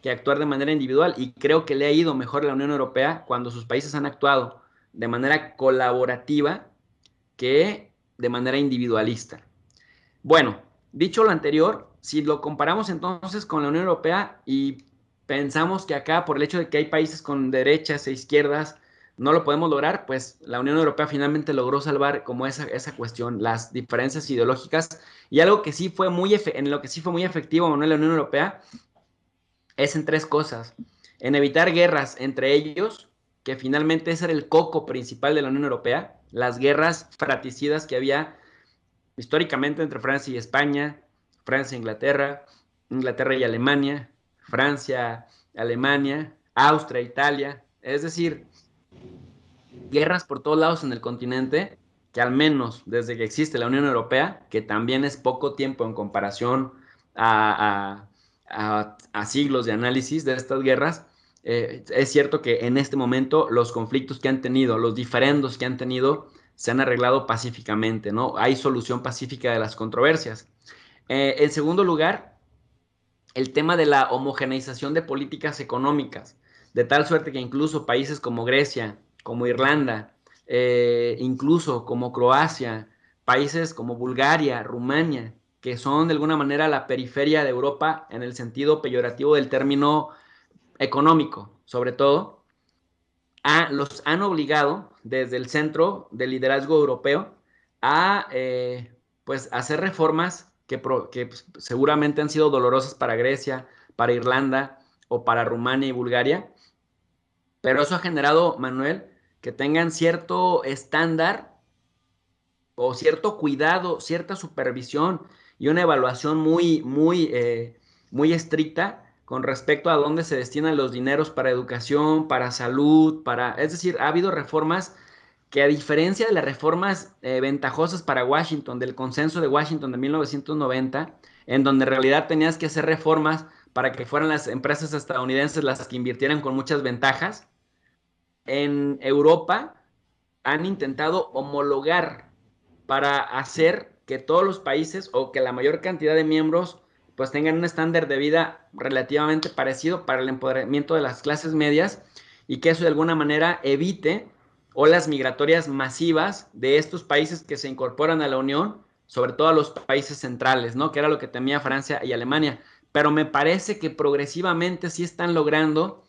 que actuar de manera individual, y creo que le ha ido mejor a la Unión Europea cuando sus países han actuado de manera colaborativa que de manera individualista. Bueno, dicho lo anterior, si lo comparamos entonces con la Unión Europea y pensamos que acá, por el hecho de que hay países con derechas e izquierdas, no lo podemos lograr, pues la Unión Europea finalmente logró salvar como esa cuestión, las diferencias ideológicas. Y algo que sí fue en lo que sí fue muy efectivo, Manuel, la Unión Europea, es en tres cosas. En evitar guerras entre ellos, que finalmente ese era el coco principal de la Unión Europea, las guerras fratricidas que había históricamente entre Francia y España, Francia e Inglaterra, Inglaterra y Alemania, Francia, Alemania, Austria, Italia, es decir, guerras por todos lados en el continente, que al menos desde que existe la Unión Europea, que también es poco tiempo en comparación a siglos de análisis de estas guerras, es cierto que en este momento los conflictos que han tenido, los diferendos que han tenido, se han arreglado pacíficamente, ¿no? Hay solución pacífica de las controversias. En segundo lugar, el tema de la homogeneización de políticas económicas, de tal suerte que incluso países como Grecia, como Irlanda, incluso como Croacia, países como Bulgaria, Rumania, que son de alguna manera la periferia de Europa en el sentido peyorativo del término económico, sobre todo, los han obligado desde el centro del liderazgo europeo a pues hacer reformas que pues, seguramente han sido dolorosas para Grecia, para Irlanda o para Rumania y Bulgaria, pero eso ha generado, Manuel, que tengan cierto estándar o cierto cuidado, cierta supervisión y una evaluación muy estricta con respecto a dónde se destinan los dineros para educación, para salud, es decir, ha habido reformas que a diferencia de las reformas ventajosas para Washington, del consenso de Washington de 1990, en donde en realidad tenías que hacer reformas para que fueran las empresas estadounidenses las que invirtieran con muchas ventajas, en Europa han intentado homologar para hacer que todos los países o que la mayor cantidad de miembros pues tengan un estándar de vida relativamente parecido para el empoderamiento de las clases medias y que eso de alguna manera evite olas migratorias masivas de estos países que se incorporan a la Unión, sobre todo a los países centrales, ¿no? Que era lo que temía Francia y Alemania. Pero me parece que progresivamente sí están logrando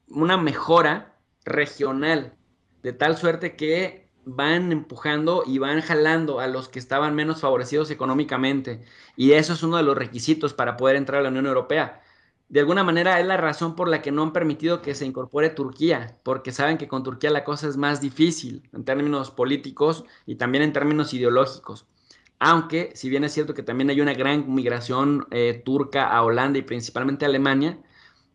una mejora regional, de tal suerte que van empujando y van jalando a los que estaban menos favorecidos económicamente. Y eso es uno de los requisitos para poder entrar a la Unión Europea. De alguna manera es la razón por la que no han permitido que se incorpore Turquía, porque saben que con Turquía la cosa es más difícil en términos políticos y también en términos ideológicos. Aunque, si bien es cierto que también hay una gran migración turca a Holanda y principalmente a Alemania,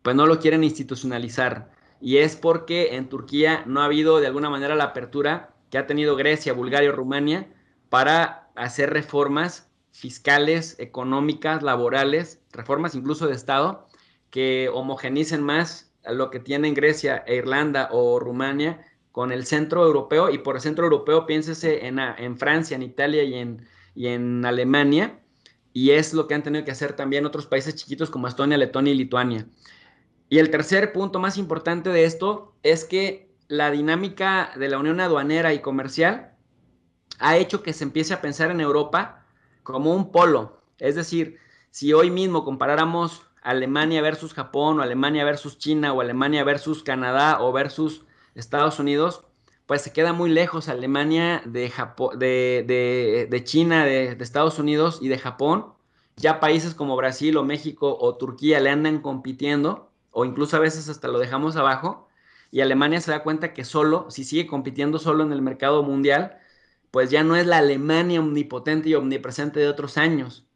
pues no lo quieren institucionalizar. Y es porque en Turquía no ha habido de alguna manera la apertura que ha tenido Grecia, Bulgaria o Rumania para hacer reformas fiscales, económicas, laborales, reformas incluso de Estado, que homogenicen más a lo que tienen Grecia e Irlanda o Rumania con el centro europeo. Y por el centro europeo piénsese en Francia, en Italia y en Alemania, y es lo que han tenido que hacer también otros países chiquitos como Estonia, Letonia y Lituania. Y el tercer punto más importante de esto es que la dinámica de la unión aduanera y comercial ha hecho que se empiece a pensar en Europa como un polo. Es decir, si hoy mismo comparáramos Alemania versus Japón, o Alemania versus China, o Alemania versus Canadá, o versus Estados Unidos, pues se queda muy lejos Alemania de, Japón, de China, de Estados Unidos y de Japón. Ya países como Brasil o México o Turquía le andan compitiendo, o incluso a veces hasta lo dejamos abajo, y Alemania se da cuenta que solo, si sigue compitiendo solo en el mercado mundial, pues ya no es la Alemania omnipotente y omnipresente de otros años.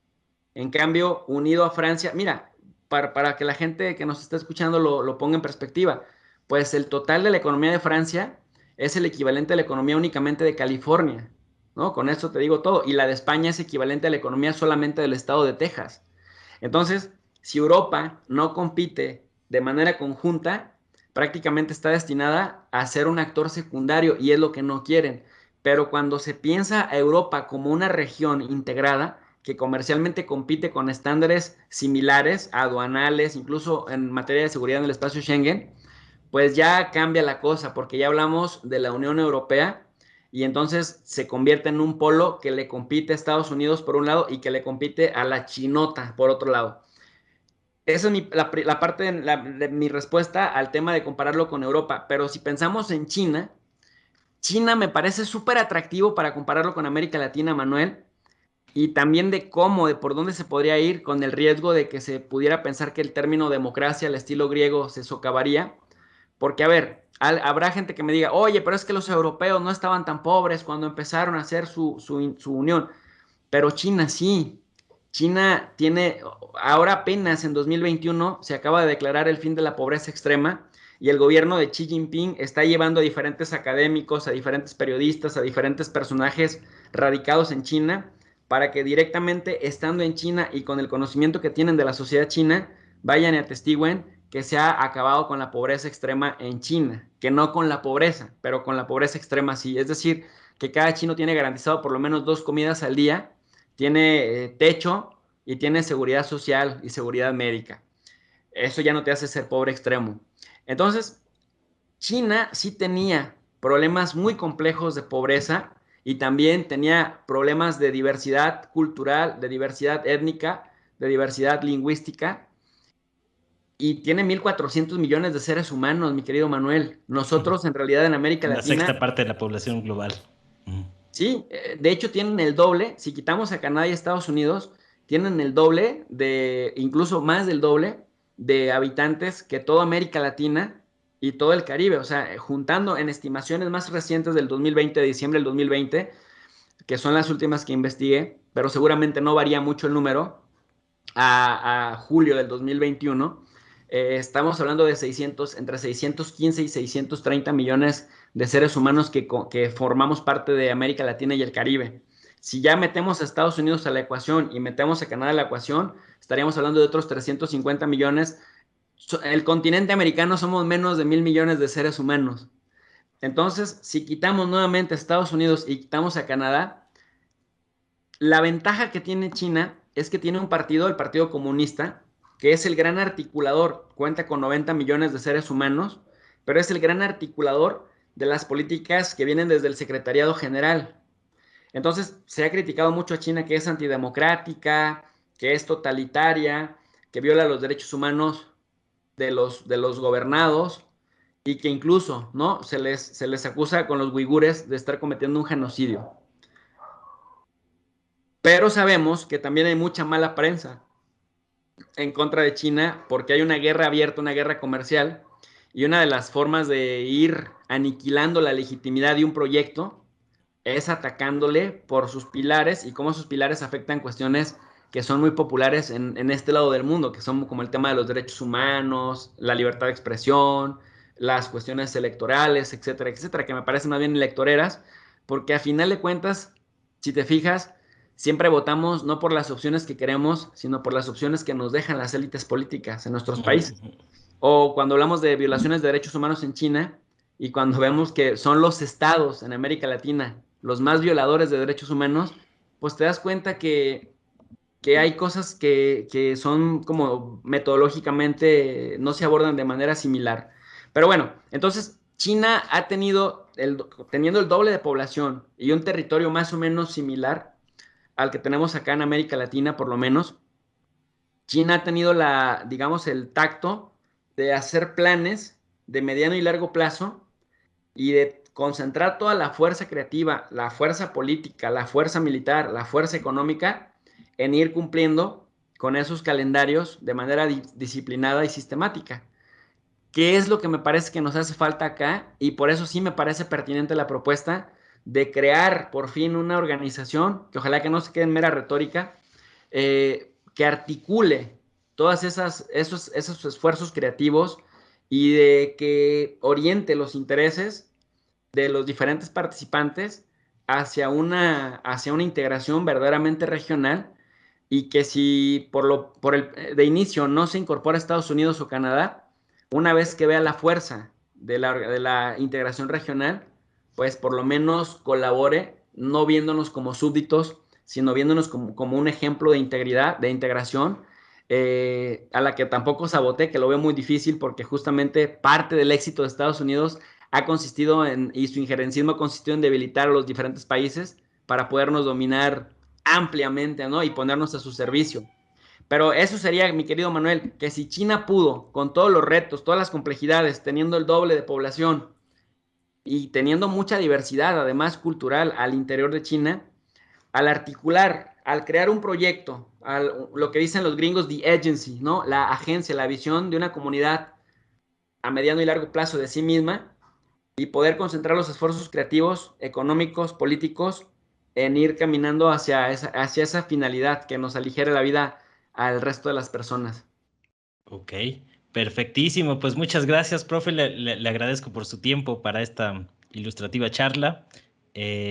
En cambio, unido a Francia, mira, para que la gente que nos está escuchando lo ponga en perspectiva, pues el total de la economía de Francia es el equivalente a la economía únicamente de California, ¿no? Con eso te digo todo. Y la de España es equivalente a la economía solamente del estado de Texas. Entonces, si Europa no compite de manera conjunta, prácticamente está destinada a ser un actor secundario y es lo que no quieren. Pero cuando se piensa a Europa como una región integrada, que comercialmente compite con estándares similares, aduanales, incluso en materia de seguridad en el espacio Schengen, pues ya cambia la cosa, porque ya hablamos de la Unión Europea y entonces se convierte en un polo que le compite a Estados Unidos por un lado y que le compite a la chinota por otro lado. Esa es la parte de mi respuesta al tema de compararlo con Europa. Pero si pensamos en China, China me parece súper atractivo para compararlo con América Latina, Manuel, y también de cómo, de por dónde se podría ir con el riesgo de que se pudiera pensar que el término democracia al estilo griego se socavaría. Porque, a ver, habrá gente que me diga, oye, pero es que los europeos no estaban tan pobres cuando empezaron a hacer su unión. Pero China sí. China tiene, ahora apenas en 2021 se acaba de declarar el fin de la pobreza extrema y el gobierno de Xi Jinping está llevando a diferentes académicos, a diferentes periodistas, a diferentes personajes radicados en China para que directamente estando en China y con el conocimiento que tienen de la sociedad china, vayan y atestiguen que se ha acabado con la pobreza extrema en China, que no con la pobreza, pero con la pobreza extrema sí. Es decir, que cada chino tiene garantizado por lo menos 2 comidas al día, tiene techo y tiene seguridad social y seguridad médica. Eso ya no te hace ser pobre extremo. Entonces, China sí tenía problemas muy complejos de pobreza y también tenía problemas de diversidad cultural, de diversidad étnica, de diversidad lingüística, y tiene 1.400 millones de seres humanos, mi querido Manuel. Nosotros, en realidad, en América Una Latina, sexta parte de la población global. sí, de hecho tienen el doble. Si quitamos a Canadá y Estados Unidos, tienen el doble de, incluso más del doble de habitantes que toda América Latina y todo el Caribe. O sea, juntando en estimaciones más recientes del 2020, de diciembre del 2020, que son las últimas que investigué, pero seguramente no varía mucho el número, a julio del 2021, estamos hablando de 600, entre 615 y 630 millones de seres humanos que formamos parte de América Latina y el Caribe. Si ya metemos a Estados Unidos a la ecuación y metemos a Canadá a la ecuación, estaríamos hablando de otros 350 millones. El continente americano somos menos de 1.000 millones de seres humanos. Entonces, si quitamos nuevamente a Estados Unidos y quitamos a Canadá, la ventaja que tiene China es que tiene un partido, el Partido Comunista, que es el gran articulador, cuenta con 90 millones de seres humanos, pero es el gran articulador de las políticas que vienen desde el Secretariado General. Entonces, se ha criticado mucho a China que es antidemocrática, que es totalitaria, que viola los derechos humanos de los gobernados y que incluso, ¿no? Se les acusa con los uigures de estar cometiendo un genocidio. Pero sabemos que también hay mucha mala prensa en contra de China porque hay una guerra abierta, una guerra comercial, y una de las formas de ir aniquilando la legitimidad de un proyecto es atacándole por sus pilares y cómo sus pilares afectan cuestiones que son muy populares en este lado del mundo, que son como el tema de los derechos humanos, la libertad de expresión, las cuestiones electorales, etcétera, etcétera, que me parecen más bien electoreras, porque a final de cuentas, si te fijas, siempre votamos no por las opciones que queremos, sino por las opciones que nos dejan las élites políticas en nuestros países. O cuando hablamos de violaciones de derechos humanos en China y cuando vemos que son los estados en América Latina los más violadores de derechos humanos, pues te das cuenta que hay cosas que son como metodológicamente no se abordan de manera similar. Pero bueno, entonces China ha teniendo el doble de población y un territorio más o menos similar al que tenemos acá en América Latina, por lo menos. China ha tenido digamos, el tacto de hacer planes de mediano y largo plazo y de concentrar toda la fuerza creativa, la fuerza política, la fuerza militar, la fuerza económica en ir cumpliendo con esos calendarios de manera disciplinada y sistemática. ¿Qué es lo que me parece que nos hace falta acá? Y por eso sí me parece pertinente la propuesta de crear por fin una organización, que ojalá que no se quede en mera retórica, que articule todos esos esfuerzos creativos y de que oriente los intereses de los diferentes participantes hacia una integración verdaderamente regional y que si de inicio no se incorpora a Estados Unidos o Canadá, una vez que vea la fuerza de la integración regional, pues por lo menos colabore, no viéndonos como súbditos, sino viéndonos como un ejemplo de integridad, de integración, a la que tampoco saboté, que lo veo muy difícil porque justamente parte del éxito de Estados Unidos ha consistido y su injerencismo ha consistido en debilitar a los diferentes países para podernos dominar ampliamente, ¿no? Y ponernos a su servicio. Pero eso sería, mi querido Manuel, que si China pudo, con todos los retos, todas las complejidades, teniendo el doble de población y teniendo mucha diversidad, además cultural, al interior de China, al articular, al crear un proyecto, lo que dicen los gringos, the agency, ¿no? La agencia, la visión de una comunidad a mediano y largo plazo de sí misma, y poder concentrar los esfuerzos creativos, económicos, políticos, en ir caminando hacia esa finalidad que nos aligere la vida al resto de las personas. Ok, perfectísimo. Pues muchas gracias, profe. Le agradezco por su tiempo para esta ilustrativa charla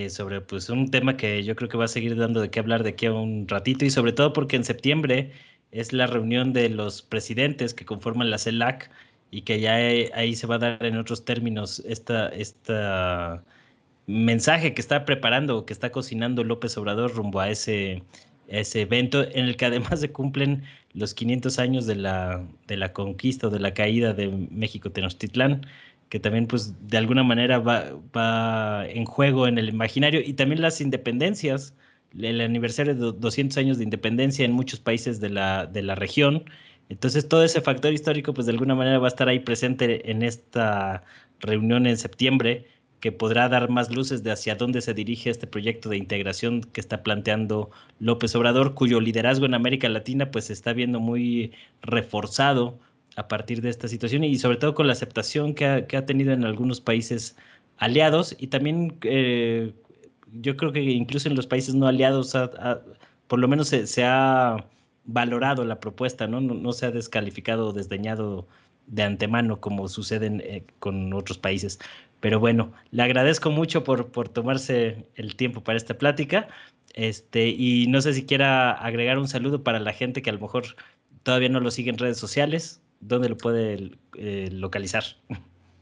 sobre pues, un tema que yo creo que va a seguir dando de qué hablar de aquí a un ratito y sobre todo porque en septiembre es la reunión de los presidentes que conforman la CELAC y que ya ahí se va a dar en otros términos esta mensaje que está preparando, que está cocinando López Obrador rumbo a ese evento en el que además se cumplen los 500 años de la conquista o de la caída de México Tenochtitlán, que también pues de alguna manera va en juego en el imaginario y también las independencias, el aniversario de 200 años de independencia en muchos países de la región. Entonces todo ese factor histórico pues de alguna manera va a estar ahí presente en esta reunión en septiembre que podrá dar más luces de hacia dónde se dirige este proyecto de integración que está planteando López Obrador, cuyo liderazgo en América Latina pues se está viendo muy reforzado a partir de esta situación y sobre todo con la aceptación que ha tenido en algunos países aliados y también yo creo que incluso en los países no aliados por lo menos se ha valorado la propuesta, ¿no? No se ha descalificado o desdeñado de antemano como sucede con otros países. Pero bueno, le agradezco mucho por tomarse el tiempo para esta plática. Y no sé si quiera agregar un saludo para la gente que a lo mejor todavía no lo sigue en redes sociales. ¿Dónde lo puede localizar?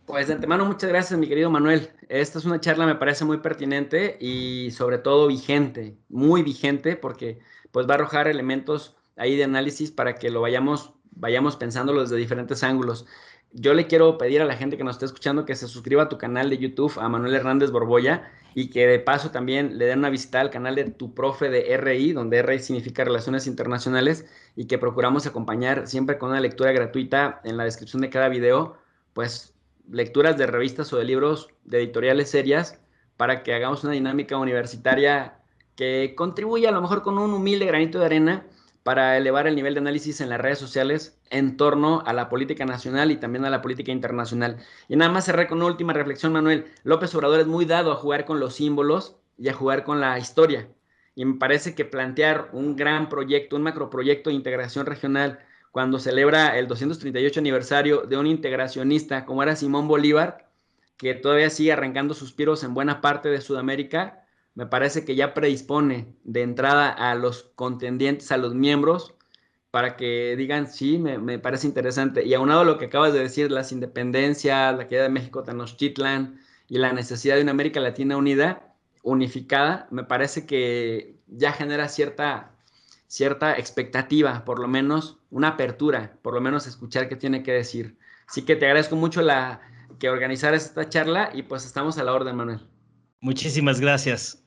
Pues de antemano, muchas gracias, mi querido Manuel. Esta es una charla, me parece muy pertinente y sobre todo vigente, muy vigente, porque pues va a arrojar elementos ahí de análisis para que lo vayamos pensándolo desde diferentes ángulos. Yo le quiero pedir a la gente que nos esté escuchando que se suscriba a tu canal de YouTube, a Manuel Hernández Borboya, y que de paso también le den una visita al canal de tu profe de RI, donde RI significa Relaciones Internacionales, y que procuramos acompañar siempre con una lectura gratuita en la descripción de cada video, pues lecturas de revistas o de libros de editoriales serias para que hagamos una dinámica universitaria que contribuya a lo mejor con un humilde granito de arena para elevar el nivel de análisis en las redes sociales en torno a la política nacional y también a la política internacional. Y nada más cerré con una última reflexión, Manuel. López Obrador es muy dado a jugar con los símbolos y a jugar con la historia. Y me parece que plantear un gran proyecto, un macroproyecto de integración regional cuando celebra el 238 aniversario de un integracionista como era Simón Bolívar, que todavía sigue arrancando suspiros en buena parte de Sudamérica, me parece que ya predispone de entrada a los contendientes, a los miembros, para que digan, sí, me parece interesante. Y aunado a lo que acabas de decir, las independencias, la caída de México Tenochtitlan y la necesidad de una América Latina unida, unificada, me parece que ya genera cierta expectativa, por lo menos una apertura, por lo menos escuchar qué tiene que decir. Así que te agradezco mucho que organizaras esta charla y pues estamos a la orden, Manuel. Muchísimas gracias.